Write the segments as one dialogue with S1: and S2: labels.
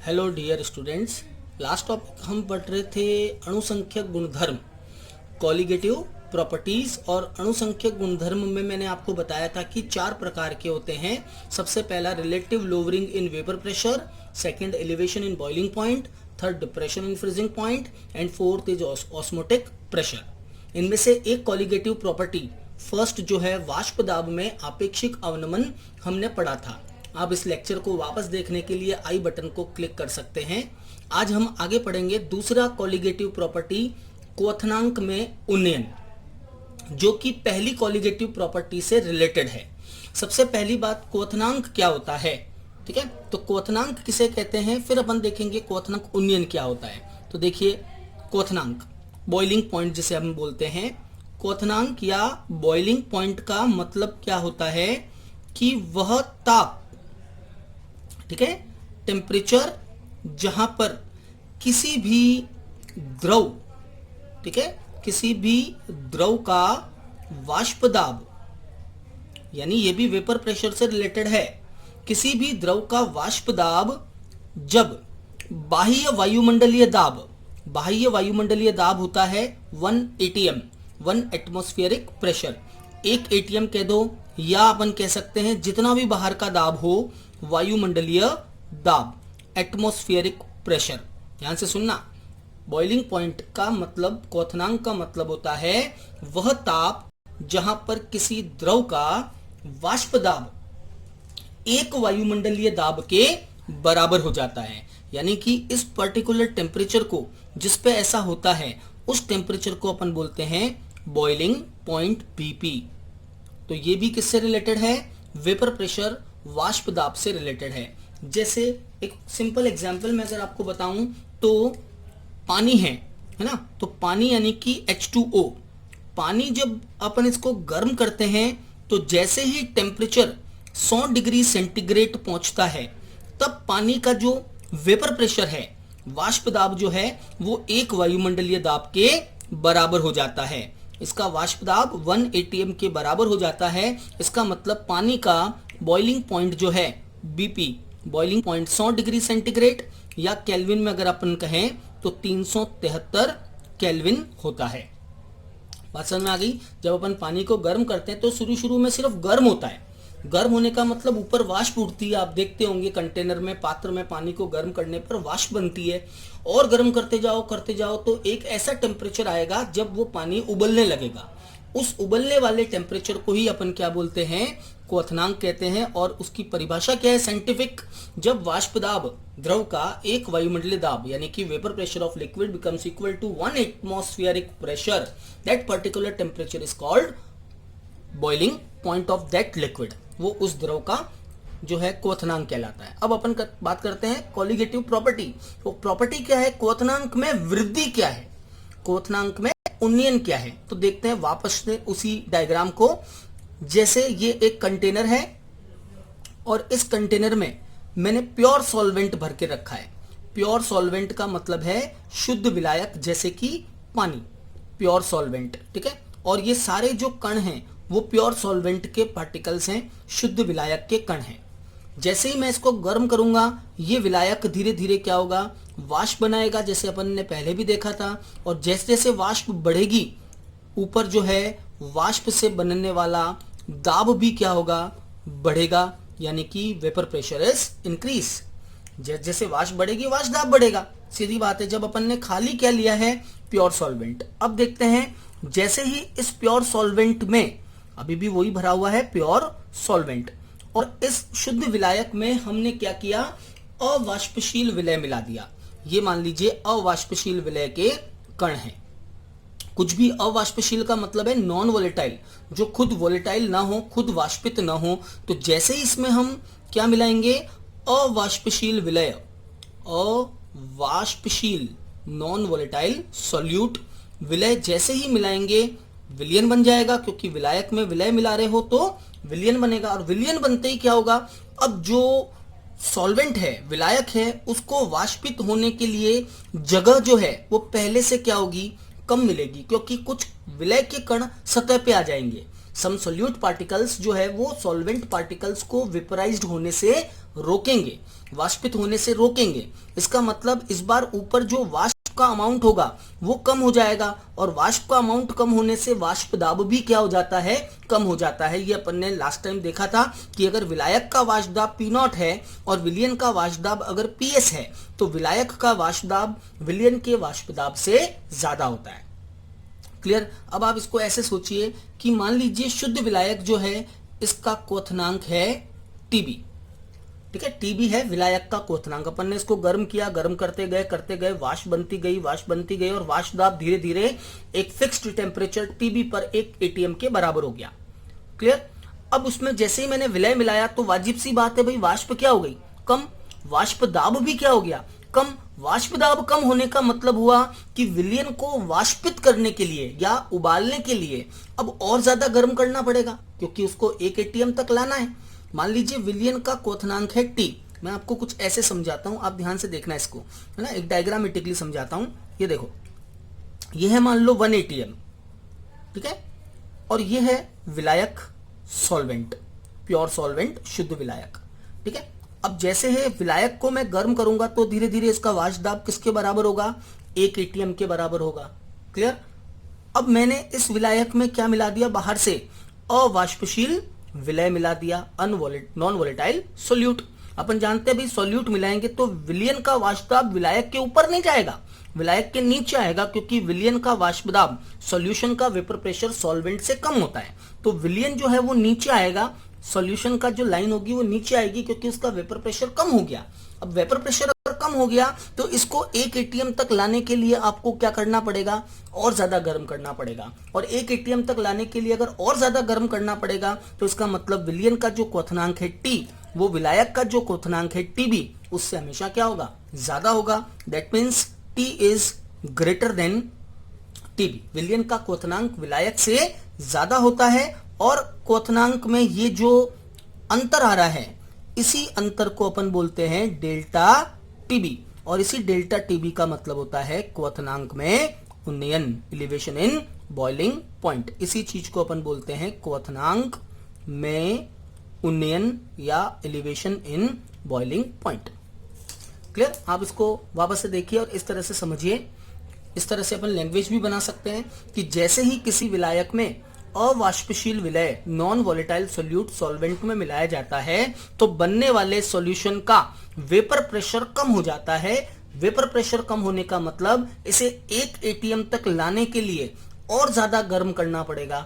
S1: Hello dear students. Last topic हम पढ़ रहे थे अणुसंख्यक गुणधर्म, कॉलिगेटिव प्रॉपर्टीज। और अणुसंख्यक गुणधर्म में मैंने आपको बताया था कि चार प्रकार के होते हैं। सबसे पहला relative lowering in vapour pressure, second elevation in boiling point, third depression in freezing point and fourth is osmotic pressure. इनमें से एक कॉलिगेटिव प्रॉपर्टी फर्स्ट जो है वाष्प दाब में आपेक्षिक अवनमन हमने पढ़ा था। आप इस लेक्चर को वापस देखने के लिए आई बटन को क्लिक कर सकते हैं। आज हम आगे पढ़ेंगे दूसरा कॉलिगेटिव प्रॉपर्टी क्वथनांक में उन्नयन, जो कि पहली कॉलिगेटिव प्रॉपर्टी से रिलेटेड है। सबसे पहली बात, क्वथनांक क्या होता है, ठीक है। तो क्वथनांक किसे कहते हैं, फिर अपन देखेंगे क्वथनांक उन्नयन क्या होता है। तो देखिए, क्वथनांक बॉइलिंग पॉइंट जिसे हम बोलते हैं, क्वथनांक या बॉइलिंग पॉइंट का मतलब क्या होता है कि वह ताप, ठीक है, टेम्परेचर जहां पर किसी भी द्रव, ठीक है, किसी भी द्रव का वाष्प दाब, यानी ये भी वेपर प्रेशर से रिलेटेड है, किसी भी द्रव का वाष्प दाब जब बाह्य वायुमंडलीय दाब होता है 1 एटीएम, 1 एटमॉस्फेरिक प्रेशर, 1 एटीएम कह दो, या अपन कह सकते हैं जितना भी बाहर का दाब हो, वायुमंडलीय दाब, एटमॉस्फेरिक प्रेशर। ध्यान से सुनना, बॉइलिंग पॉइंट का मतलब, क्वथनांक का मतलब होता है वह ताप जहां पर किसी द्रव का वाष्प दाब एक वायुमंडलीय दाब के बराबर हो जाता है। यानी कि इस पर्टिकुलर टेम्परेचर को, जिस पे ऐसा होता है, उस टेम्परेचर को अपन बोलते हैं बॉइलिंग पॉइंट बीपी। तो ये भी किससे रिलेटेड है, वेपर प्रेशर, वाष्प दाब से रिलेटेड है। जैसे एक सिंपल एग्जांपल मैं अगर आपको बताऊं तो पानी है ना, तो पानी यानी कि H2O, पानी जब अपन इसको गर्म करते हैं तो जैसे ही टेम्परेचर 100 डिग्री सेंटीग्रेड पहुंचता है, तब पानी का जो वेपर प्रेशर है, वाष्प दाब जो है, वो एक वायुमंडलीय दाब के बराबर हो जाता है। इसका वाष्प दाब 1 एटीएम के बराबर हो जाता है। इसका मतलब पानी का बॉइलिंग पॉइंट जो है BP, boiling point 100 degree centigrade, या केल्विन में अगर अपन कहें तो 373 केल्विन होता है। बात समझ में आ गई। जब अपन पानी को गर्म करते हैं तो शुरू में सिर्फ गर्म होता है। गर्म होने का मतलब ऊपर वाष्प उठती है। आप देखते होंगे कंटेनर में, पात्र में पानी को गर्म करने पर वाष्प बनती है, और गर्म करते जाओ तो एक ऐसा टेम्परेचर आएगा जब वो पानी उबलने लगेगा। उस उबलने वाले टेम्परेचर को ही अपन क्या बोलते हैं, क्वथनांक कहते हैं। और उसकी परिभाषा क्या है साइंटिफिक, जब वाष्प दाब द्रव का एक वायुमंडलीय दाब, यानी कि vapour pressure of liquid becomes equal to 1 atmospheric pressure, that particular temperature is called boiling point of that liquid. वो उस द्रव का जो है क्वथनांक कहलाता है। अब अपन बात करते हैं कॉलिगेटिव प्रॉपर्टी। तो प्रॉपर्टी क्या है, क्वथनांक में वृद्धि क्या है, क्वथनांक में उन्नयन क्या है। तो देखते हैं वापस से उसी डायग्राम को। जैसे ये एक कंटेनर है और इस कंटेनर में मैंने प्योर सॉल्वेंट भर के रखा है। प्योर सॉल्वेंट का मतलब है शुद्ध विलायक, जैसे कि पानी, प्योर सॉल्वेंट, ठीक है। और ये सारे जो कण हैं वो प्योर सॉल्वेंट के पार्टिकल्स हैं, शुद्ध विलायक के कण हैं। जैसे ही मैं इसको गर्म करूंगा, ये विलायक धीरे धीरे क्या होगा, वाष्प बनाएगा, जैसे अपन ने पहले भी देखा था। और जैसे जैसे वाष्प बढ़ेगी, ऊपर जो है वाष्प से बनने वाला दाब भी क्या होगा, बढ़ेगा, यानी कि वेपर प्रेशर इज इंक्रीज। जैसे वाष्प बढ़ेगी, वाष्प दाब बढ़ेगा, सीधी बात है। जब अपन ने खाली क्या लिया है, प्योर सॉल्वेंट। अब देखते हैं, जैसे ही इस प्योर सॉल्वेंट में, अभी भी वही भरा हुआ है प्योर सॉल्वेंट, और इस शुद्ध विलायक में हमने क्या किया, अवाष्पशील विलय मिला दिया। ये मान लीजिए अवाष्पशील विलय के कण हैं। कुछ भी अवाष्पशील का मतलब है नॉन वोलेटाइल, जो खुद वोलेटाइल ना हो, खुद वाष्पित ना हो। तो जैसे ही इसमें हम क्या मिलाएंगे, अवाष्पशील विलय, अवाष्पशील नॉन वोलेटाइल सॉल्यूट विलय जैसे ही मिलाएंगे, विलयन बन जाएगा, क्योंकि विलायक में विलय मिला रहे हो तो विलयन बनेगा। और विलयन बनते ही क्या होगा, अब जो सॉल्वेंट है, विलायक है, उसको वाष्पित होने के लिए जगह जो है वो पहले से क्या होगी, कम मिलेगी, क्योंकि कुछ विलय के कण सतह पे आ जाएंगे। सम सोल्यूट पार्टिकल्स जो है वो सॉल्वेंट पार्टिकल्स को वेपराइज्ड होने से रोकेंगे, वाष्पित होने से रोकेंगे। इसका मतलब इस बार ऊपर जो वाष्प का अमाउंट होगा वो कम हो जाएगा, और वाष्प का अमाउंट कम होने से वाष्प दाब भी क्या हो जाता है, कम हो जाता है। ये अपन ने लास्ट टाइम देखा था कि अगर विलायक का वाष्प दाब P0 है और विलयन का वाष्प दाब अगर PS है तो विलायक का वाष्प दाब विलयन के वाष्प दाब से ज्यादा होता है। क्लियर। अब आप इसको ऐसे सोचिए कि मान लीजिए शुद्ध विलायक जो है इसका क्वथनांक है TB, ठीक है, TB है विलायक का क्वथनांक। अपन ने इसको गर्म किया, गर्म करते गए वाष्प बनती गई और वाष्प दाब धीरे धीरे एक फिक्स्ड टेम्परेचर TB पर 1 atm के बराबर हो गया। क्लियर। अब उसमें जैसे ही मैंने विलय मिलाया तो वाजिब सी बात है भाई वाष्प क्या हो गई, कम, वाष्प दाब भी क्या हो गया, कम। वाष्प दाब कम होने का मतलब हुआ कि विलयन को वाष्पित करने के लिए या उबालने के लिए अब और ज्यादा गर्म करना पड़ेगा, क्योंकि उसको 1 atm तक लाना है। मान लीजिए विलयन का क्वथनांक है T। मैं आपको कुछ ऐसे समझाता हूं, आप ध्यान से देखना इसको, है ना, एक डायग्रामेटिकली समझाता हूं। ये देखो, ये है मान लो 1 atm, ठीक है, और ये है विलायक सॉल्वेंट, प्योर सॉल्वेंट, शुद्ध विलायक, ठीक है। अब जैसे है विलायक को मैं गर्म करूंगा तो धीरे धीरे इसका वाष्प दाब किसके बराबर होगा, 1 atm के बराबर होगा। क्लियर। अब मैंने इस विलायक में क्या मिला दिया, बाहर से अवाष्पशील विलय मिला दिया, नॉन वोलेटाइल सोल्यूट। अपन जानते हैं भाई सोल्यूट मिलाएंगे तो विलयन का वाष्प दाब विलायक के ऊपर नहीं जाएगा, विलायक के नीचे आएगा, क्योंकि विलयन का वाष्प दाब सॉल्यूशन का वेपर प्रेशर सॉल्वेंट से कम होता है। तो विलयन जो है वो नीचे आएगा, सॉल्यूशन का जो लाइन होगी वो नीचे आएगी, क्योंकि उसका वेपर प्रेशर कम हो गया। अब वेपर प्रेशर अगर कम हो गया तो इसको 1 atm तक लाने के लिए आपको क्या करना पड़ेगा, और ज्यादा गर्म करना पड़ेगा। और 1 atm तक लाने के लिए अगर और ज्यादा गर्म करना पड़ेगा तो इसका मतलब विलयन का जो क्वथनांक है T, वो विलायक का जो क्वथनांक है TB, उससे हमेशा क्या होगा, ज्यादा होगा। That means T is greater than TB। विलयन का क्वथनांक विलायक से ज्यादा होता है, और क्वथनांक में ये जो अंतर आ रहा है इसी अंतर को अपन बोलते हैं डेल्टा TB, और इसी डेल्टा TB का मतलब होता है क्वथनांक में उन्नयन, एलिवेशन इन बॉइलिंग पॉइंट। इसी चीज को अपन बोलते हैं क्वथनांक में उन्नयन या elevation in boiling point. Clear. आप इसको वापस से देखिए और इस तरह से समझिए। इस तरह से अपन लैंग्वेज भी बना सकते हैं कि जैसे ही किसी विलायक में अवाष्पशील विलय नॉन वोलेटाइल सोल्यूट सॉल्वेंट में मिलाया जाता है तो बनने वाले सॉल्यूशन का वेपर प्रेशर कम हो जाता है। वेपर प्रेशर कम होने का मतलब इसे 1 atm तक लाने के लिए और ज्यादा गर्म करना पड़ेगा।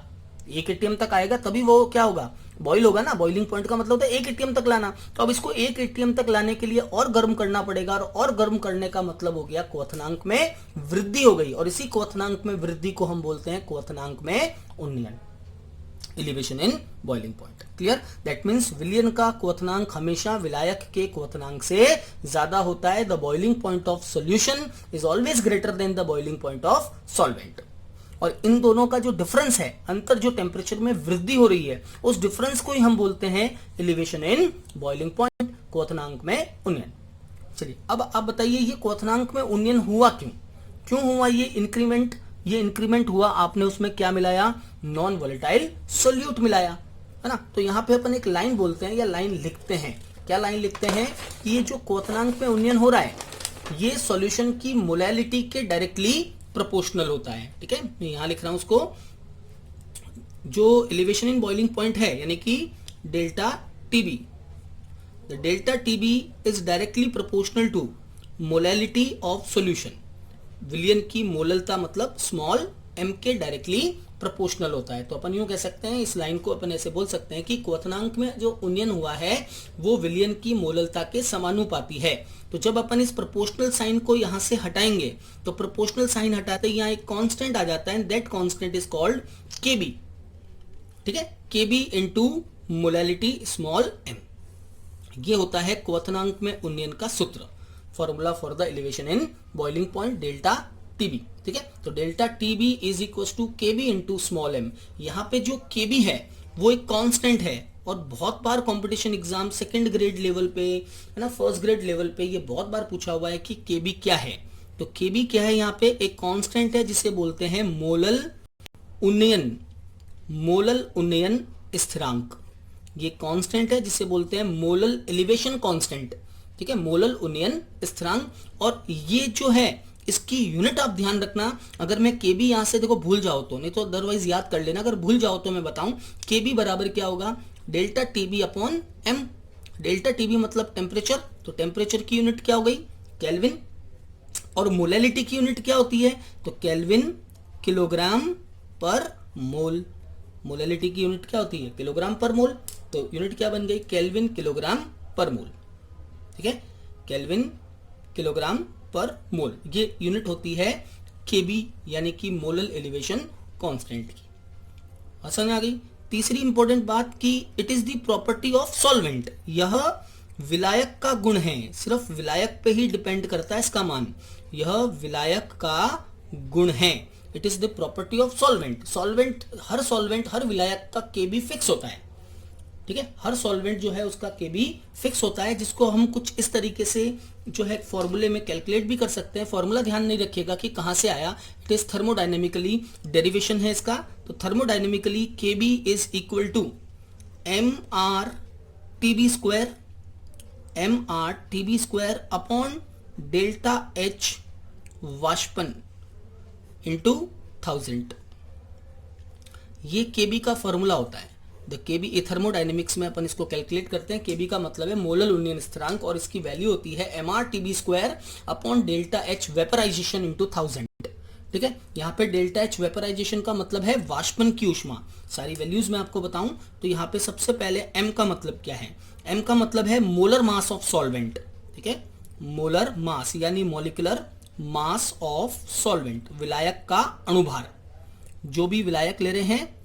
S1: 1 atm तक आएगा तभी वो क्या होगा, बॉइल होगा ना। बॉइलिंग पॉइंट का मतलब होता है 1 atm तक लाना। तो अब इसको 1 atm तक लाने के लिए और गर्म करना पड़ेगा, और गर्म करने का मतलब हो गया क्वथनांक में वृद्धि हो गई, और इसी क्वथनांक में वृद्धि को हम बोलते हैं क्वथनांक में उन्नयन, elevation in boiling point. Clear. That means विलयन का क्वथनांक हमेशा विलायक के क्वथनांक से ज्यादा होता है। The boiling point of solution is always greater than the boiling point of solvent. और इन दोनों का जो डिफरेंस है, अंतर जो टेम्परेचर में वृद्धि हो रही है, उस डिफरेंस को ही हम बोलते हैं एलिवेशन इन बॉइलिंग पॉइंट, क्वथनांक में उन्नयन। चलिए अब आप बताइए ये क्वथनांक में उन्नयन हुआ क्यों हुआ ये इंक्रीमेंट हुआ। आपने उसमें क्या मिलाया, नॉन वोलेटाइल सोल्यूट मिलाया, है ना। तो यहाँ पे अपन एक लाइन बोलते हैं या लाइन लिखते हैं। क्या लाइन लिखते हैं कि ये जो क्वथनांक में उन्नयन हो रहा है ये सॉल्यूशन की मोलैलिटी के डायरेक्टली प्रोपोर्शनल होता है। ठीक है, मैं यहां लिख रहा हूं उसको, जो एलिवेशन इन बॉइलिंग पॉइंट है यानी कि delta TB, the delta TB is directly proportional to molality of solution. विलयन की मोललता मतलब स्मॉल m के डायरेक्टली प्रोपोर्शनल होता है। तो अपन यूं कह सकते हैं, इस लाइन को अपन ऐसे बोल सकते हैं कि क्वथनांक में जो उन्नयन हुआ है वो विलयन की मोललता के समानुपाती है। तो जब अपन इस प्रोपोर्शनल साइन को यहां से हटाएंगे तो प्रोपोर्शनल साइन हटाते ही यहां एक कांस्टेंट आ जाता है, that constant is called kb। ठीक है, kb into molality small m, ये होता है क्वथनांक में उन्नयन का सूत्र, formula for the elevation in boiling point delta TB. ठीक है, तो delta TB is equal to KB into small M. यहाँ पे जो केबी है वो एक कांस्टेंट है, और बहुत बार competition exam second grade level पे, है ना, फर्स्ट ग्रेड लेवल पे ये बहुत बार पूछा हुआ है कि केबी क्या है। तो केबी क्या है, यहाँ पे एक कांस्टेंट है जिसे बोलते हैं मोलल उन्नयन, मोलल उन्नयन स्थिरांक, ये कांस्टेंट है जिसे बोलते हैं मोलल एलिवेशन कांस्टेंट, ठीक है, मोलल उन्नयन स्थिरांक। और ये जो है इसकी यूनिट आप ध्यान रखना, अगर मैं केबी यहां से देखो भूल जाओ तो, नहीं तो अदरवाइज याद कर लेना, अगर भूल जाओ तो मैं बताऊं केबी बराबर क्या होगा, delta TB upon M. Delta TB मतलब टेम्परेचर, तो टेम्परेचर की यूनिट क्या हो गई, केल्विन। और मोलैलिटी की यूनिट क्या होती है, तो केल्विन किलोग्राम पर मोल। मोलैलिटी की यूनिट क्या होती है, किलोग्राम पर मोल, तो यूनिट क्या बन गई, केल्विन किलोग्राम पर मोल, ठीक है, केल्विन किलोग्राम पर मोल, ये यूनिट होती है केबी यानी कि मोलल एलिवेशन कांस्टेंट की। समझ आ गई। तीसरी इंपॉर्टेंट बात कि it is the property of solvent, यह विलायक का गुण है, सिर्फ विलायक पे ही डिपेंड करता है इसका मान, यह विलायक का गुण है। It is the property of solvent, solvent हर विलायक का केबी फिक्स होता है, ठीक है, हर सॉल्वेंट जो है उसका केबी फिक्स होता है, जिसको हम कुछ इस तरीके से जो है फॉर्मूले में कैलकुलेट भी कर सकते हैं। फॉर्मूला ध्यान नहीं रखिएगा कि कहां से आया, इट इज थर्मोडायनेमिकली, डेरिवेशन है इसका, तो thermodynamically KB is equal to M R TB square upon delta H वाष्पन इंटू 1000, ये केबी का फॉर्मूला होता है। द केबी, ये थर्मोडायनेमिक्स में अपन इसको कैलकुलेट करते हैं, केबी का मतलब है मोलल उन्नयन स्थिरांक, और इसकी वैल्यू होती है MR TB square upon delta H vaporisation into 1000, ठीक है। यहाँ पे डेल्टा एच वेपराइजेशन का मतलब है वाष्पन की ऊष्मा। सारी वैल्यूज मैं आपको बताऊं तो यहाँ पे सबसे पहले एम का मतलब क्या है, एम का मतलब है मोलर मास ऑफ सॉल्वेंट, ठीक है, मोलर मास यानी मॉलिक्यूलर मास ऑफ सॉल्वेंट, विलायक का अणुभार, जो भी विलायक ले रहे हैं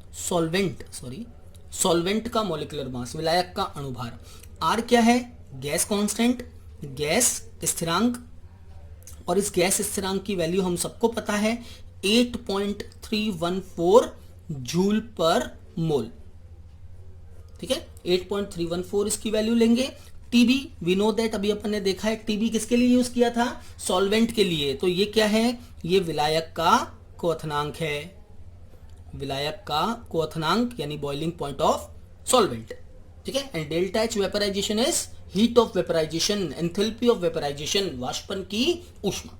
S1: सॉल्वेंट का मॉलिक्यूलर मास, विलायक का अणुभार। आर क्या है, गैस कांस्टेंट, गैस स्थिरांक, और इस गैस स्थिरांक की वैल्यू हम सबको पता है 8.314 जूल पर मोल, ठीक है, 8.314 इसकी वैल्यू लेंगे। टीबी वी नो दैट, अभी अपन ने देखा है टीबी किसके लिए यूज किया था, सॉल्वेंट के लिए, तो ये क्या है, ये विलायक का क्वथनांक है, विलायक का क्वथनांक यानी बॉइलिंग पॉइंट ऑफ सॉल्वेंट, ठीक है। And delta H vaporisation is heat of vaporisation, enthalpy of vaporisation, वाष्पन की ऊष्मा।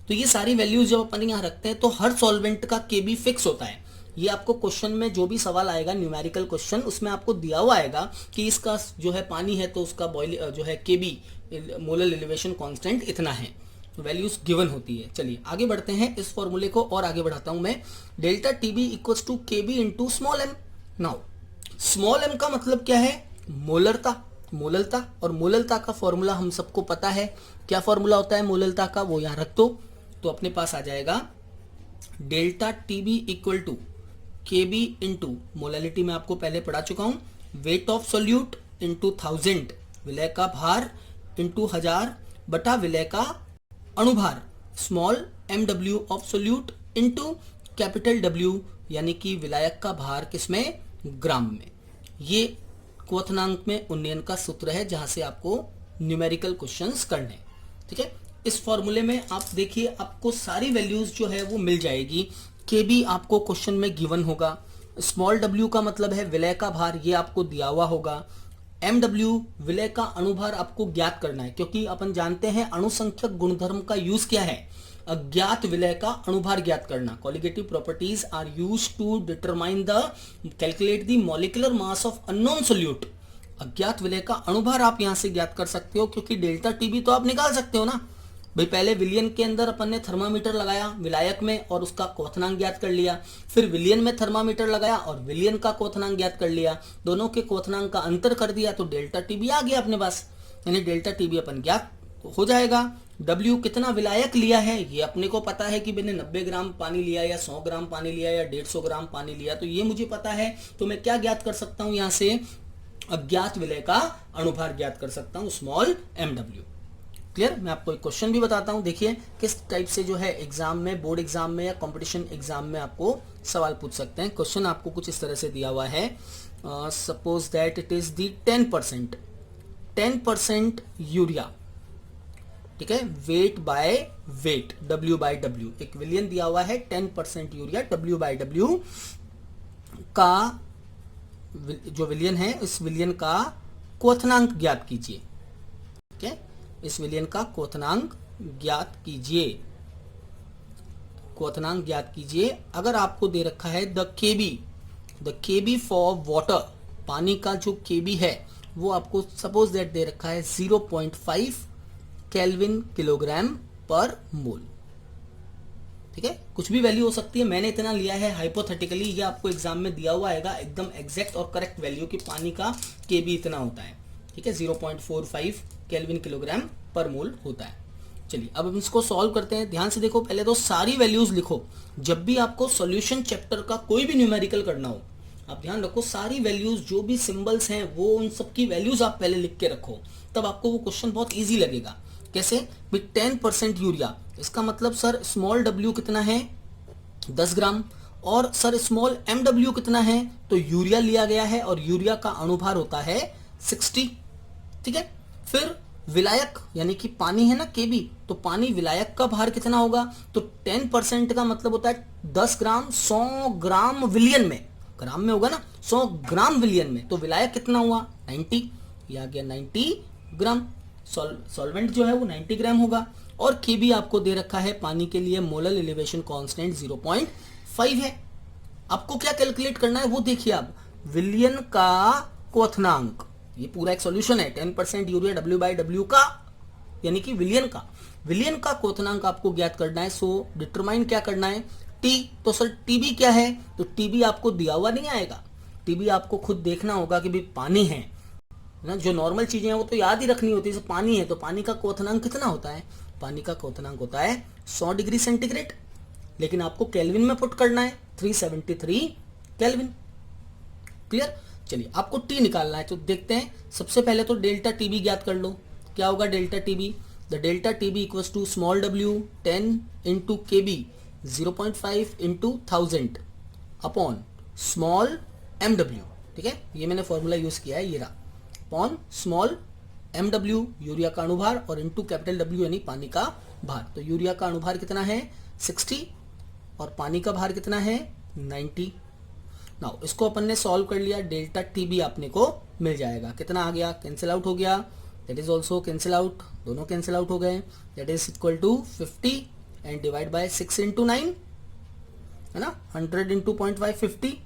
S1: तो ये सारी वैल्यूज जब अपन यहाँ रखते हैं तो हर सॉल्वेंट का केबी फिक्स होता है। ये आपको क्वेश्चन में जो भी सवाल आएगा, न्यूमेरिकल क्वेश्चन, उसमें आपको दिया हुआ आएगा कि इसका जो है पानी है तो उसका बॉइल जो है केबी मोलल एलिवेशन कांस्टेंट इतना है, वैल्यूज गिवन होती है। चलिए आगे बढ़ते हैं, इस फॉर्मूले को और आगे बढ़ाता हूं मैं। Delta TB equals to KB into small M. Now small M का मतलब क्या है, मोलरता, और मोललता का फॉर्मूला हम सबको पता है, क्या फॉर्मूला होता है मोललता का, वो यहां रख दो, तो अपने पास आ जाएगा delta TB equal to KB into molality में आपको पहले पढ़ा चुका हूं, वेट ऑफ सोल्यूट इंटू 1000, विलय का भार इंटू 1000 बटा विलय का अणुभार, small M W of solute into capital W यानी कि विलायक का भार किसमें, ग्राम में। ये क्वथनांक में उन्नयन का सूत्र है जहां से आपको न्यूमेरिकल क्वेश्चंस करने, ठीक है। इस फॉर्मूले में आप देखिए आपको सारी वैल्यूज जो है वो मिल जाएगी। केबी आपको क्वेश्चन में गिवन होगा, स्मॉल डब्ल्यू का मतलब है विलय का भार, ये आपको दिया हुआ होगा, एम डब्ल्यू विलय का अणुभार आपको ज्ञात करना है, क्योंकि अपन जानते हैं अणुसंख्यक गुणधर्म का यूज क्या है, अज्ञात विलय का अणुभार ज्ञात करना। Colligative properties are used to determine the calculate the molecular mass of unknown solute. अज्ञात विलय का अणुभार आप यहां से ज्ञात कर सकते हो, क्योंकि डेल्टा टीबी तो आप निकाल सकते हो ना भाई। पहले विलियन के अंदर अपन ने थर्मामीटर लगाया विलायक में और उसका क्वथनांक ज्ञात कर लिया, फिर विलियन में थर्मामीटर लगाया और विलियन का क्वथनांक ज्ञात कर लिया, दोनों के क्वथनांक का अंतर कर दिया तो डेल्टा टीबी आ गया अपने पास, यानी डेल्टा टीबी अपन ज्ञात हो जाएगा। डब्ल्यू कितना विलायक लिया है ये अपने को पता है कि मैंने 90 ग्राम पानी लिया या 100 ग्राम पानी लिया या 150 ग्राम पानी लिया, तो ये मुझे पता है, तो मैं क्या ज्ञात कर सकता हूं, यहां से अज्ञात विलय का अणुभार ज्ञात कर सकता हूं, स्मॉल एम डब्ल्यू। क्लियर। मैं आपको एक क्वेश्चन भी बताता हूं, देखिए किस टाइप से जो है एग्जाम में, बोर्ड एग्जाम में या कंपटीशन एग्जाम में आपको सवाल पूछ सकते हैं। क्वेश्चन आपको कुछ इस तरह से दिया हुआ है, suppose that it is the 10% urea, ठीक है, weight by weight, W by W, एक विलियन दिया हुआ है, 10% यूरिया डब्ल्यू बाय डब्ल्यू का जो विलयन है, इस विलयन का क्वथनांक ज्ञात कीजिए। ठीक है, इस विलयन का क्वथनांक ज्ञात कीजिए, क्वथनांक ज्ञात कीजिए। अगर आपको दे रखा है द केबी फॉर वाटर, पानी का जो केबी है वो आपको सपोज दैट दे रखा है 0.5 केल्विन किलोग्राम पर मोल। ठीक है, कुछ भी वैल्यू हो सकती है, मैंने इतना लिया है हाइपोथेटिकली, ये आपको एग्जाम में दिया हुआ आएगा एकदम एग्जैक्ट और करेक्ट वैल्यू कि पानी का केबी इतना होता है। ठीक है, 0.45 केल्विन किलोग्राम पर मोल होता है। चलिए अब हम इसको सॉल्व करते हैं। ध्यान से देखो, पहले तो सारी वैल्यूज लिखो। जब भी आपको सॉल्यूशन चैप्टर का कोई भी न्यूमेरिकल करना हो, आप ध्यान रखो सारी वैल्यूज, जो भी सिंबल्स हैं वो उन सब की वैल्यूज आप पहले लिख के रखो, तब आपको वो क्वेश्चन बहुत इजी लगेगा। कैसे? विद 10% यूरिया, इसका मतलब सर स्मॉल w कितना है 10 ग्राम, और सर स्मॉल mw कितना है, तो यूरिया लिया गया है और यूरिया का अणुभार होता है 60। ठीक है, फिर विलायक यानी कि पानी है ना केबी, तो पानी विलायक का भार कितना होगा, तो 10% का मतलब होता है 10 ग्राम 100 ग्राम विलियन में, ग्राम में होगा ना, 100 ग्राम विलियन में, तो विलायक कितना हुआ 90, ये आ गया 90 ग्राम। सॉल्वेंट जो है वो 90 ग्राम होगा, और केबी आपको दे रखा है पानी के लिए मोलर एलिवेशन कांस्टेंट 0.5 है। आपको क्या कैलकुलेट करना है वो देखिए आप, विलियन का क्वथनांक, ये पूरा एक सॉल्यूशन है, 10% यूरिया W/W का यानी कि विलियन का क्वथनांक आपको ज्ञात करना है। सो डिटरमाइन क्या करना है, टी, तो सर टीबी क्या है, तो टीबी आपको दिया हुआ नहीं आएगा, टीबी आपको खुद देखना होगा कि भाई पानी है ना, जो नॉर्मल चीजें हैं वो तो याद ही रखनी होती है। जैसे पानी है तो पानी का क्वथनांक कितना होता है, पानी का क्वथनांक होता है 100 डिग्री सेंटीग्रेड, लेकिन आपको केल्विन में पुट करना है 373 केल्विन। क्लियर? चलिए आपको टी निकालना है, तो देखते हैं। सबसे पहले तो डेल्टा टीबी ज्ञात कर लो। क्या होगा delta TB, the delta TB equals to small w 10 into KB 0.5 into 1000 upon small mw। ठीक है, ये मैंने फॉर्मूला यूज किया है, ये रहा, अपॉन स्मॉल mw यूरिया का अणुभार और इंटू कैपिटल W यानी पानी का भार। तो यूरिया का अणुभार कितना है 60 और पानी का भार कितना है 90। नाउ इसको अपन ने सॉल्व कर लिया, डेल्टा टीबी आपने को मिल जाएगा, कितना आ गया, कैंसिल आउट हो गया, that is also cancel out, दोनों कैंसिल आउट हो गए, that is equal to 50 and divide by 6 into 9 है ना, 100 इंटू 0.5 50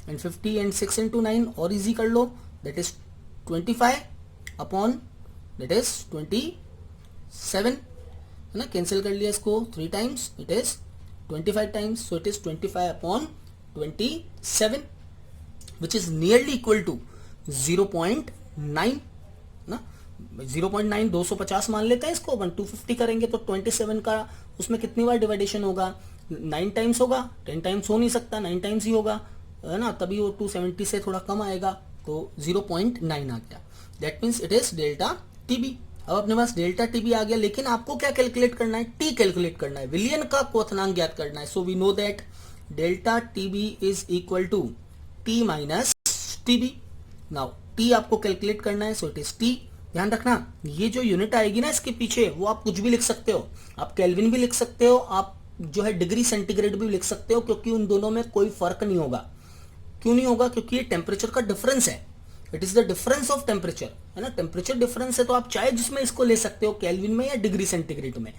S1: एंड 50 एंड 6 इंटू 9 और इजी कर लो, that is 25 upon that is 27 है ना, कैंसिल कर लिया इसको 3 times, it is 25 times, so it is 25 upon 27 which is nearly equal to 0.9 ना, 0.9 250 मान लेते हैं इसको, 250 करेंगे तो 27 का उसमें कितनी बार डिवाइडेशन होगा, 9 टाइम्स होगा, 10 टाइम्स हो नहीं सकता, 9 टाइम्स ही होगा है ना, तभी वो 270 से थोड़ा कम आएगा, तो 0.9 आ गया, that means it is delta TB. अब अपने पास डेल्टा टीबी आ गया, लेकिन आपको क्या कैलकुलेट करना है, टी कैलकुलेट करना है, विलियन का क्वथनांक ज्ञात करना है। So we know that delta TB is equal to T minus TB. Now T आपको कैलकुलेट करना है, सो इट इज टी। ध्यान रखना ये जो यूनिट आएगी ना इसके पीछे, वो आप कुछ भी लिख सकते हो, आप केल्विन भी लिख सकते हो, आप जो है डिग्री सेंटीग्रेड भी लिख सकते हो, क्योंकि उन दोनों में कोई फर्क नहीं होगा। क्यों नहीं होगा, क्योंकि ये टेम्परेचर का डिफरेंस है, it is the difference of temperature है ना, टेम्परेचर डिफरेंस है, तो आप चाहे जिसमें इसको ले सकते हो, केल्विन में या डिग्री सेंटीग्रेड में।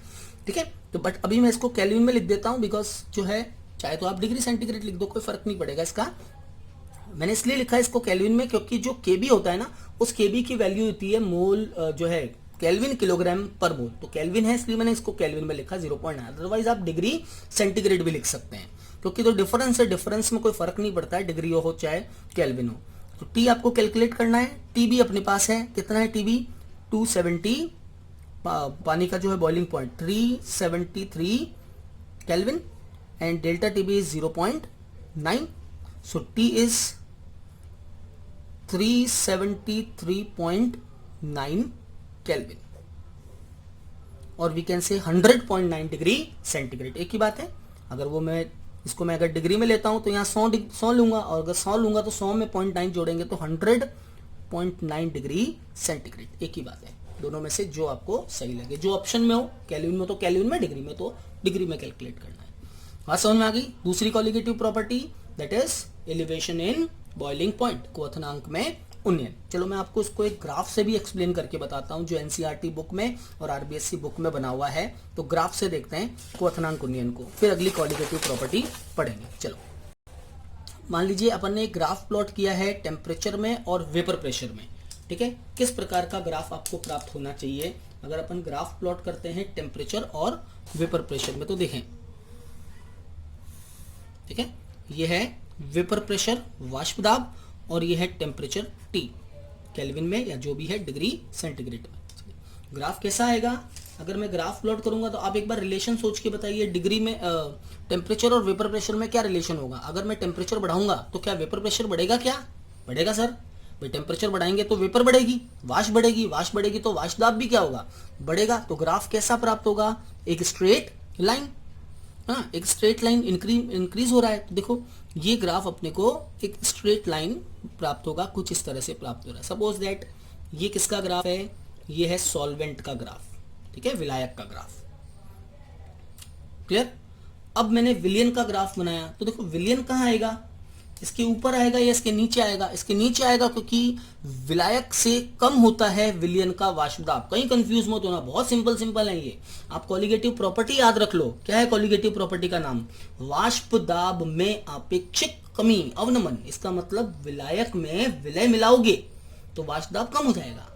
S1: ठीक है, तो बट अभी मैं इसको केल्विन में लिख देता हूं, बिकॉज जो है चाहे तो आप डिग्री सेंटीग्रेड लिख दो, कोई फर्क नहीं पड़ेगा इसका। मैंने इसलिए लिखा है इसको केल्विन में, क्योंकि जो केबी होता है ना, उस केबी की वैल्यू होती है मोल जो है केल्विन किलोग्राम पर मोल, तो केल्विन है इसलिए मैंने इसको केल्विन में लिखा 0.9, अदरवाइज आप डिग्री सेंटीग्रेड भी लिख सकते हैं, क्योंकि तो डिफरेंस है, डिफरेंस में कोई फर्क नहीं पड़ता है, डिग्री हो चाहे केल्विन हो। तो टी आपको कैलकुलेट करना है, टीबी अपने पास है, कितना है टीबी 270, पानी का जो है boiling point 373 kelvin, and delta TB is 0.9, so T is 373.9 Kelvin और we can say 100.9 degree centigrade. एक ही बात है, अगर वो मैं इसको मैं अगर डिग्री में लेता हूं तो यहाँ 100 लूंगा, और अगर 100 लूंगा तो 100 में 0.9 जोड़ेंगे तो 100.9 डिग्री सेंटीग्रेड। एक ही बात है, दोनों में से जो आपको सही लगे, जो ऑप्शन में हो, केल्विन में तो केल्विन में, डिग्री में तो डिग्री में कैलकुलेट करना है। बात समझ में आ गई। दूसरी colligative property, that is elevation in boiling point, क्वथनांक में उन्नयन। चलो मैं आपको इसको एक ग्राफ से भी एक्सप्लेन करके बताता हूं जो एनसीईआरटी बुक में और आरबीएससी बुक में बना हुआ है। तो ग्राफ से देखते हैं क्वथनांक उन्नयन को, फिर अगली क्वालिटेटिव प्रॉपर्टी पढ़ेंगे। चलो मान लीजिए अपन ने एक ग्राफ प्लॉट किया है टेम्परेचर में और वेपर प्रेशर में, ठीक है। किस प्रकार का ग्राफ आपको प्राप्त होना चाहिए अगर अपन ग्राफ प्लॉट करते हैं टेम्परेचर और वेपर प्रेशर में? तो देखें, ठीक है, ये है वेपर प्रेशर वाष्प दाब और ये है टेम्परेचर T केल्विन में या जो भी है डिग्री सेंटीग्रेड में। ग्राफ कैसा आएगा? अगर मैं ग्राफ प्लॉट करूंगा तो आप एक बार रिलेशन सोच के बताइए, डिग्री में टेम्परेचर और वेपर प्रेशर में क्या रिलेशन होगा? अगर मैं टेम्परेचर बढ़ाऊंगा तो क्या वेपर प्रेशर बढ़ेगा? क्या बढ़ेगा सर? भाई टेम्परेचर बढ़ाएंगे तो वेपर बढ़ेगी, वाष्प बढ़ेगी, वाष्प बढ़ेगी तो वाष्प दाब भी क्या होगा? बढ़ेगा। तो ग्राफ कैसा प्राप्त होगा? एक स्ट्रेट लाइन, हाँ एक स्ट्रेट लाइन इंक्रीज हो रहा है। तो देखो ये ग्राफ अपने को एक स्ट्रेट लाइन प्राप्त होगा, कुछ इस तरह से प्राप्त हो रहा है। सपोज दैट ये किसका ग्राफ है? ये है सॉल्वेंट का ग्राफ, ठीक है, विलायक का ग्राफ। क्लियर? अब मैंने विलयन का ग्राफ बनाया तो देखो विलयन कहाँ आएगा? इसके ऊपर आएगा या इसके नीचे आएगा? इसके नीचे आएगा क्योंकि विलायक से कम होता है विलयन का वाष्प दाब। कहीं कंफ्यूज मत होना, बहुत सिंपल है ये। आप कॉलिगेटिव प्रॉपर्टी याद रख लो। क्या है कॉलिगेटिव प्रॉपर्टी का नाम? वाष्प दाब में आपेक्षिक कमी, अवनमन। इसका मतलब विलायक में विलय मिलाओगे तो वाष्प दाब कम हो जाएगा,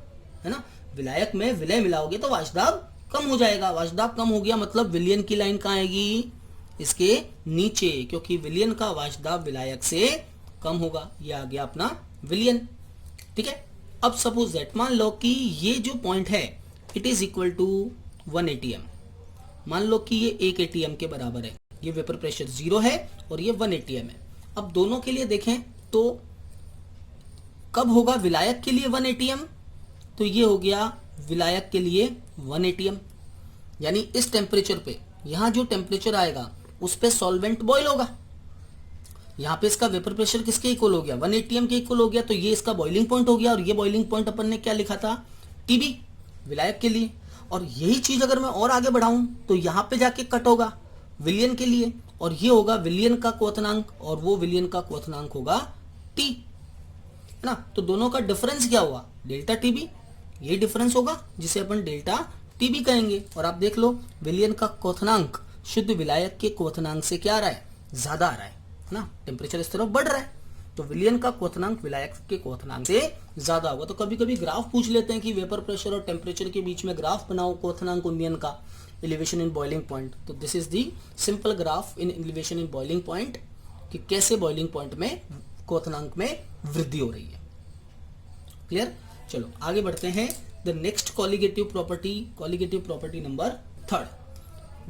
S1: है ना। विलायक में विलय मिलाओगे तो वाष्प दाब कम हो जाएगा। वाष्प दाब कम हो गया मतलब विलयन की लाइन कहाँ आएगी? इसके नीचे, क्योंकि विलयन का वाष्प दाब विलायक से कम होगा। ये आ गया अपना विलयन, ठीक है। अब सपोज दैट मान लो कि ये जो पॉइंट है it is equal to 1 atm। मान लो कि ये 1 atm के बराबर है। ये वेपर प्रेशर 0 है और ये 1 atm है। अब दोनों के लिए देखें तो कब होगा विलायक के लिए 1 atm? तो ये हो गया विलायक के लिए 1 atm, यानी इस टेम्परेचर पे यहां जो टेम्परेचर आएगा उस पे सॉल्वेंट बॉयल होगा। यहां पे इसका वेपर प्रेशर किसके इक्वल हो गया? 1 atm के इक्वल हो गया। तो ये इसका बॉइलिंग पॉइंट हो गया और ये बॉइलिंग पॉइंट अपन ने क्या लिखा था? टीबी, विलायक के लिए। और यही चीज अगर मैं और आगे बढ़ाऊं तो यहां पे जाके कट होगा विलयन के लिए और ये होगा विलयन का क्वथनांक और वो विलयन का क्वथनांक होगा टी, है ना। तो दोनों का डिफरेंस क्या हुआ? Delta TB. ये डिफरेंस होगा जिसे अपन डेल्टा टीबी कहेंगे। और आप देख लो विलयन का क्वथनांक शुद्ध विलायक के क्वथनांक से क्या आ रहा है? ज्यादा आ रहा है ना। टेम्परेचर इस तरफ बढ़ रहा है तो विलयन का क्वथनांक विलायक के क्वथनांक से ज्यादा होगा। तो कभी कभी ग्राफ पूछ लेते हैं कि वेपर प्रेशर और टेम्परेचर के बीच में ग्राफ बनाओ क्वथनांक उन्नयन का, एलिवेशन इन बॉइलिंग पॉइंट। तो this is the simple graph in elevation in boiling point, कि कैसे बॉइलिंग पॉइंट में क्वथनांक में वृद्धि हो रही है। क्लियर? चलो आगे बढ़ते हैं। The next colligative property number 3,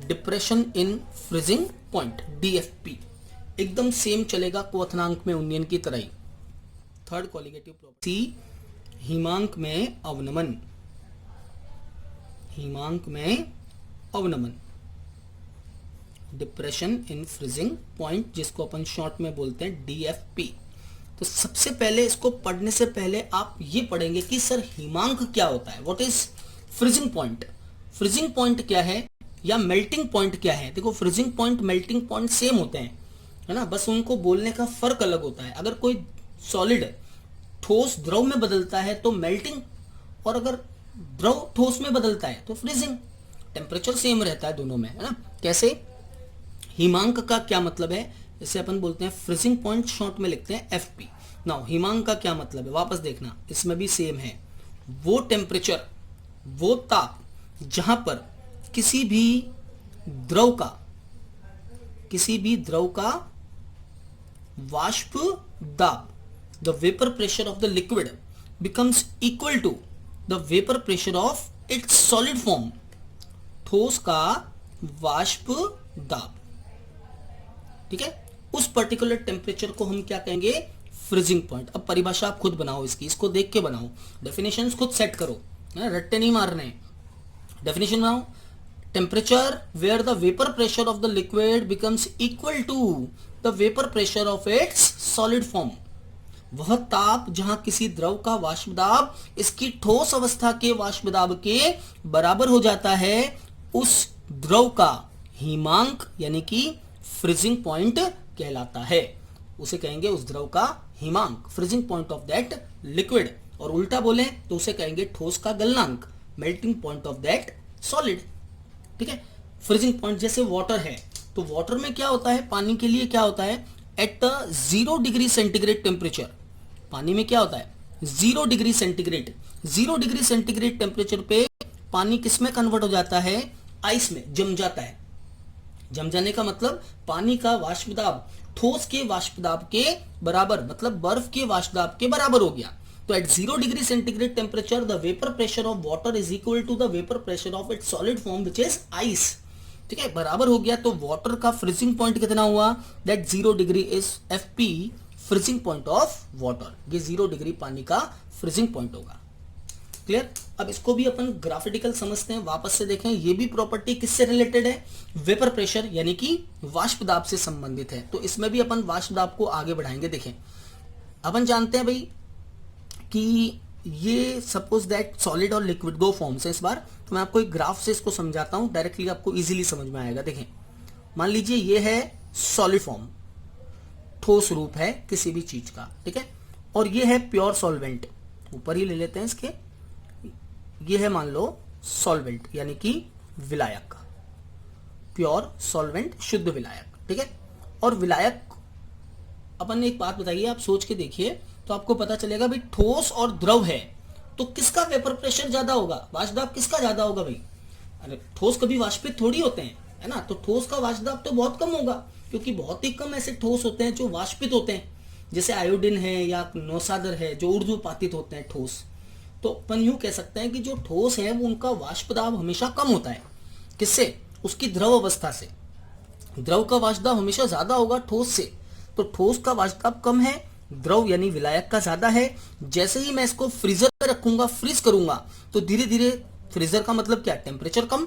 S1: depression in freezing point, DFP. एकदम सेम चलेगा क्वथनांक में उन्नयन की तरह ही। थर्ड कॉलिगेटिव प्रॉपर्टी, हिमांक में अवनमन, हिमांक में अवनमन, डिप्रेशन इन फ्रीजिंग पॉइंट, जिसको अपन शॉर्ट में बोलते हैं डीएफपी। तो सबसे पहले इसको पढ़ने से पहले आप ये पढ़ेंगे कि सर हिमांक क्या होता है, what is freezing point. Freezing point क्या है या मेल्टिंग पॉइंट क्या है? देखो freezing point melting point same होते हैं, है ना, बस उनको बोलने का फर्क अलग होता है। अगर कोई सॉलिड ठोस द्रव में बदलता है तो मेल्टिंग, और अगर द्रव ठोस में बदलता है तो फ्रीजिंग। टेम्परेचर सेम रहता है दोनों में, है ना। कैसे? हिमांक का क्या मतलब है? इसे अपन बोलते हैं फ्रीजिंग पॉइंट, शॉर्ट में लिखते हैं एफपी। नाउ हिमांक का क्या मतलब है? वापस देखना, इसमें भी सेम है। वो टेम्परेचर, वो ताप जहां पर किसी भी द्रव का वाष्प दाब, the vapour pressure of the liquid becomes equal to the vapour pressure of its solid form, ठोस का वाष्प दाब, ठीक है। उस पर्टिकुलर टेम्परेचर को हम क्या कहेंगे? Freezing point. अब परिभाषा आप खुद बनाओ इसकी, इसको देख के बनाओ, डेफिनेशंस खुद सेट करो, रट्टे नहीं मारने। डेफिनेशन बनाओ, temperature where the vapour pressure of the liquid becomes equal to the vapour pressure of its solid form. वह ताप जहां किसी द्रव का वाष्प दाब इसकी ठोस अवस्था के वाष्प दाब के बराबर हो जाता है, उस द्रव का हिमांक यानी कि फ्रीजिंग पॉइंट कहलाता है। उसे कहेंगे उस द्रव का हिमांक, freezing point of that liquid. और उल्टा बोले तो उसे कहेंगे ठोस का गलनांक, melting point of that solid. ठीक है, फ्रीजिंग पॉइंट जैसे वाटर है, तो वाटर में क्या होता है, पानी के लिए क्या होता है, एट 0 डिग्री सेंटीग्रेड टेम्परेचर, पानी में क्या होता है 0 degree centigrade, 0 degree centigrade temperature पे पानी किसमें कन्वर्ट हो जाता है, आइस में, जम जाता है। जम जाने का मतलब पानी का वाष्प दाब ठोस के वाष्प दाब के बराबर, मतलब बर्फ के वाष्प दाब के बराबर हो गया। तो at 0 degree centigrade temperature the vapour pressure of water is equal to the vapour pressure of its solid form which is ice. ठीक है, बराबर हो गया। तो वाटर का फ्रीजिंग पॉइंट कितना हुआ, that 0 degree is FP, freezing point of water. ये 0 डिग्री पानी का फ्रीजिंग पॉइंट होगा। क्लियर। अब इसको भी अपन ग्राफिटिकल समझते हैं, वापस से देखें। ये भी प्रॉपर्टी किससे रिलेटेड है, वेपर प्रेशर यानी कि वाष्प दाब से संबंधित है। तो इसमें भी अपन वाष्प दाब को आगे बढ़ाएंगे। देखें, अपन जानते हैं भाई कि ये सपोज दैट सॉलिड और लिक्विड दो फॉर्म्स है इस बार। तो मैं आपको एक ग्राफ से इसको समझाता हूं, डायरेक्टली आपको इजीली समझ में आएगा। देखें, मान लीजिए ये है सॉलिड फॉर्म, ठोस रूप है किसी भी चीज का। ठीक है, और ये है प्योर सॉल्वेंट, ऊपर ही ले लेते हैं इसके। ये है मान लो सॉल्वेंट यानी कि विलायक, प्योर सॉल्वेंट, शुद्ध विलायक। ठीक है, और विलायक, अपन ने एक बात बताइए, आप सोच के देखिए तो आपको पता चलेगा भाई ठोस और द्रव है तो किसका वेपर प्रेशर ज्यादा होगा, वाष्प दाब किसका ज्यादा होगा भाई। अरे ठोस कभी वाष्पित थोड़ी होते हैं, है ना। तो ठोस का वाष्प दाब तो बहुत कम होगा, क्योंकि बहुत ही कम ऐसे ठोस होते हैं जो वाष्पित होते हैं, जैसे आयोडीन है या नौसादर है जो ऊर्ध्वपातित होते हैं ठोस। तो अपन यूं कह सकते हैं कि जो ठोस है वो उनका वाष्प दाब हमेशा कम होता है, किससे, उसकी द्रव अवस्था से। द्रव का वाष्प दाब हमेशा ज्यादा होगा ठोस से, तो ठोस का वाष्प दाब कम है, द्रव यानी विलायक का ज्यादा है। जैसे ही मैं इसको फ्रीजर में रखूंगा, फ्रीज करूंगा, तो धीरे धीरे, फ्रीजर का मतलब क्या, टेम्परेचर कम,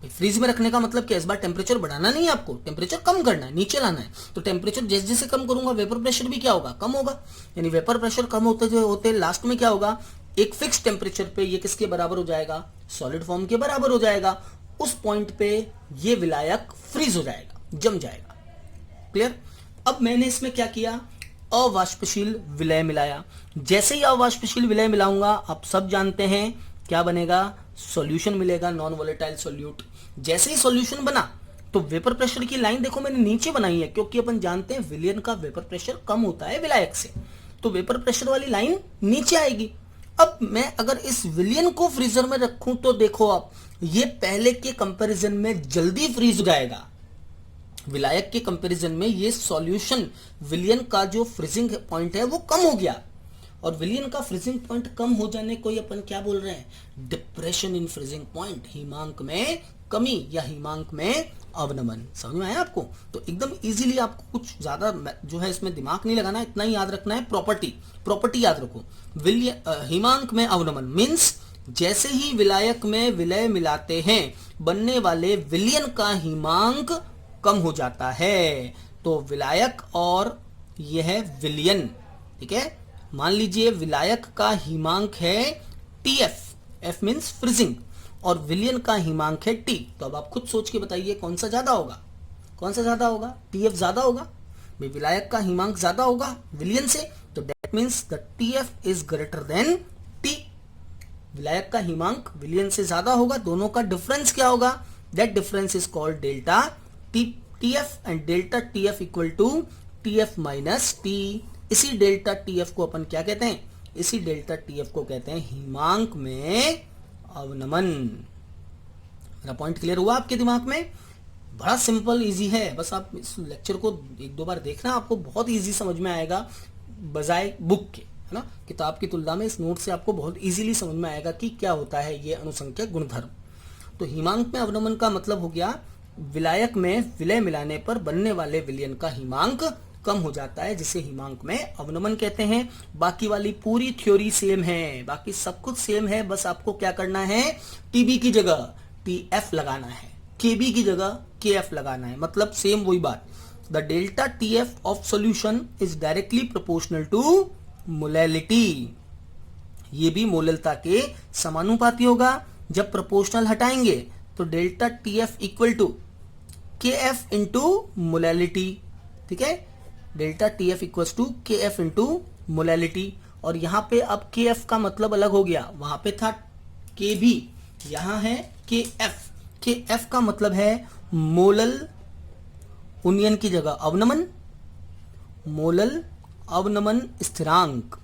S1: फ्रीज में रखने का मतलब क्या, इस बार टेम्परेचर बढ़ाना नहीं है आपको, टेम्परेचर कम करना है, नीचे लाना है। तो टेम्परेचर जैसे जैसे कम करूंगा वेपर प्रेशर भी क्या होगा, कम होगा। यानी वेपर प्रेशर कम होते जो होते लास्ट में क्या होगा, एक फिक्स टेम्परेचर पे ये किसके बराबर हो जाएगा, सॉलिड फॉर्म के बराबर हो जाएगा। उस पॉइंट पे ये विलायक फ्रीज हो जाएगा, जम जाएगा। क्लियर। अब मैंने इसमें क्या किया, अवाष्पशील विलय मिलाया। जैसे ही अवाष्पशील विलय मिलाऊंगा, आप सब जानते हैं क्या बनेगा, सॉल्यूशन मिलेगा, नॉन वोलेटाइल सॉल्यूट। जैसे ही सॉल्यूशन बना तो वेपर प्रेशर की लाइन देखो मैंने नीचे बनाई है, क्योंकि अपन जानते हैं विलयन का वेपर प्रेशर कम होता है विलायक से, तो वेपर प्रेशर वाली लाइन नीचे आएगी। अब मैं अगर इस विलयन को फ्रीजर में रखूं तो देखो आप, ये पहले के कंपैरिजन में जल्दी फ्रीज हो जाएगा। विलायक के कंपैरिजन में ये सॉल्यूशन, विलयन का जो फ्रीजिंग पॉइंट है वो कम हो गया, और विलयन का फ्रीजिंग पॉइंट कम हो जाने को अपन क्या बोल रहे हैं, डिप्रेशन इन फ्रीजिंग पॉइंट, हिमांक में कमी या हिमांक में अवनमन। समझ में आया आपको। तो एकदम इजीली, आपको कुछ ज्यादा जो है इसमें दिमाग नहीं लगाना है, इतना ही याद रखना है, प्रॉपर्टी याद रखो। हिमांक में अवनमन मीन्स जैसे ही विलायक में विलय मिलाते हैं बनने वाले विलयन का हिमांक कम हो जाता है। तो विलायक और यह है विलयन। ठीक है, मान लीजिए विलायक का हिमांक है TF, F मीन्स फ्रीजिंग, और विलयन का हिमांक है T। तो अब आप खुद सोच के बताइए कौन सा ज्यादा होगा, कौन सा ज्यादा होगा, TF ज्यादा होगा। विलायक का हिमांक ज्यादा होगा विलयन से, तो that means the TF is greater than T। विलायक का हिमांक विलयन से ज्यादा होगा, दोनों का डिफरेंस क्या होगा, that difference is called delta TF, and delta TF equal to TF minus T। इसी डेल्टा TF को अपन क्या कहते हैं, इसी डेल्टा TF को कहते हैं हिमांक में अवनमन। मेरा पॉइंट क्लियर हुआ आपके दिमाग में। बड़ा सिंपल इजी है, बस आप इस लेक्चर को एक दो बार देखना, आपको बहुत इजी समझ में आएगा बजाय बुक के, है ना। किताब की तुलना में इस नोट से आपको बहुत इजीली समझ में आएगा कि क्या होता है ये अणुसंख्यक गुणधर्म। तो हिमांक में अवनमन का मतलब हो गया विलायक में विलय मिलाने पर बनने वाले विलयन का हिमांक कम हो जाता है, जिसे हिमांक में अवनमन कहते हैं। बाकी वाली पूरी थ्योरी सेम है, बाकी सब कुछ सेम है, बस आपको क्या करना है, TB की जगह TF लगाना है, KB की जगह KF लगाना है, मतलब सेम वही बात। The delta TF of solution is directly proportional to molality. ये भी मोललता के समानुपाती होगा। जब प्रोपोर्शनल हटाएंगे तो delta TF equal to KF into molality. ठीक है, delta T F equals to K F into molality. और यहाँ पे अब के एफ का मतलब अलग हो गया, वहां पे था के बी, यहाँ है के एफ। के एफ का मतलब है मोलल उन्नयन की जगह अवनमन, मोलल अवनमन स्थिरांक,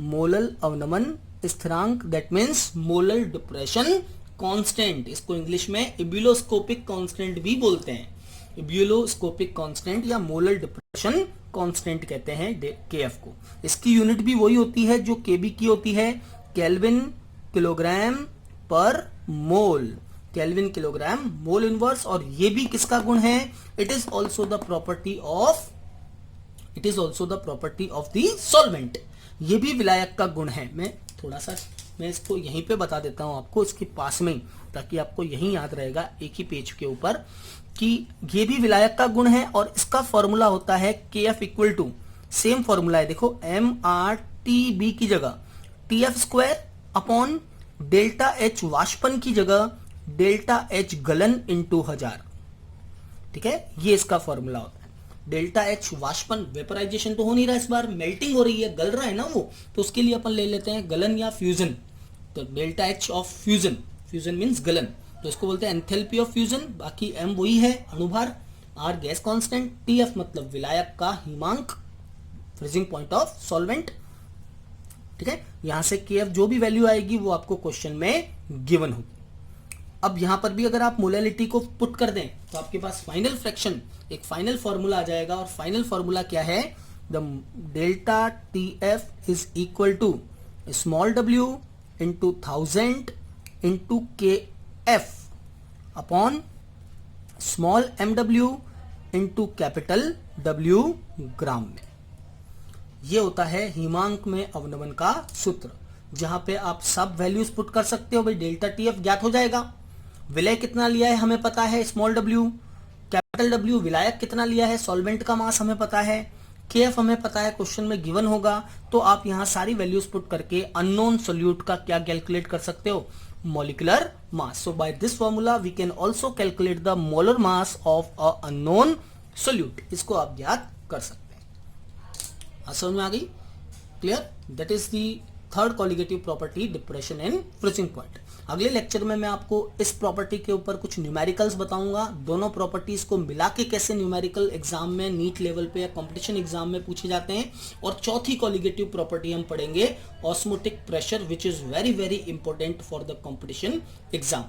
S1: मोलल अवनमन स्थिरांक, that means molal depression constant. इसको इंग्लिश में इब्यूलोस्कोपिक कांस्टेंट भी बोलते हैं, इब्यूलोस्कोपिक कांस्टेंट या मोलल डिप्रेशन कांस्टेंट कहते हैं केएफ को। इसकी यूनिट भी वही होती है जो केबी की होती है, केल्विन किलोग्राम पर मोल, केल्विन किलोग्राम मोल इनवर्स। और ये भी किसका गुण है, it is also the property of, it is also the property of the solvent. ये भी विलायक का गुण है। मैं थोड़ा सा मैं इसको यहीं पे बता देता हूं आपको इसके पास में, ताकि आपको यहीं याद रहेगा एक ही पेज के ऊपर कि ये भी विलायक का गुण है। और इसका फॉर्मूला होता है के F equal to, same formula है देखो, एम आर टी बी की जगह T F square upon delta H वाष्पन की जगह डेल्टा एच गलन इंटू 1000। ठीक है, ये इसका फॉर्मूला होता है। डेल्टा एच वाष्पन, वेपराइजेशन तो हो नहीं रहा, इस बार मेल्टिंग हो रही है, गल रहा है ना वो, तो उसके लिए अपन ले लेते हैं गलन या फ्यूजन। तो delta H of fusion, fusion means गलन, तो इसको बोलते हैं एंथैल्पी ऑफ फ्यूजन। बाकी एम वही है अणुभार, R gas constant, T F मतलब विलायक का हिमांक, फ्रीजिंग पॉइंट ऑफ सॉल्वेंट। ठीक है, यहां से के एफ जो भी वैल्यू आएगी वो आपको क्वेश्चन में गिवन होगी। अब यहां पर भी अगर आप मोलैलिटी को पुट कर दें तो आपके पास फाइनल फ्रैक्शन, एक फाइनल फॉर्मूला आ जाएगा। और फाइनल फॉर्मूला क्या है, the delta T F is equal to small W into 1000 into K F upon small M W into capital W gram में। ये होता है हिमांक में अवनमन का सूत्र, जहां पे आप सब वैल्यूज पुट कर सकते हो। भाई डेल्टा टी एफ ज्ञात हो जाएगा, विलय कितना लिया है हमें पता है, स्मॉल डब्ल्यू, कैपिटल डब्ल्यू विलायक कितना लिया है, सॉल्वेंट का मास हमें पता है, के एफ हमें पता है, क्वेश्चन में गिवन होगा। तो आप यहां सारी वैल्यूज पुट करके अननोन सोल्यूट का क्या कैलकुलेट कर सकते हो, molecular mass. So by this formula we can also calculate the molar mass of a unknown solute. इसको आप ज्ञात कर सकते हैं। समझ में आ गई, clear? That is the third colligative property, depression and freezing point. अगले लेक्चर में मैं आपको इस प्रॉपर्टी के ऊपर कुछ न्यूमेरिकल्स बताऊंगा, दोनों प्रॉपर्टीज को मिला के कैसे न्यूमेरिकल एग्जाम में, नीट लेवल पे या कंपटीशन एग्जाम में पूछे जाते हैं। और चौथी कॉलिगेटिव प्रॉपर्टी हम पढ़ेंगे osmotic pressure, which is very very important for the competition exam.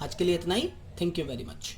S1: आज के लिए इतना ही, थैंक यू वेरी मच।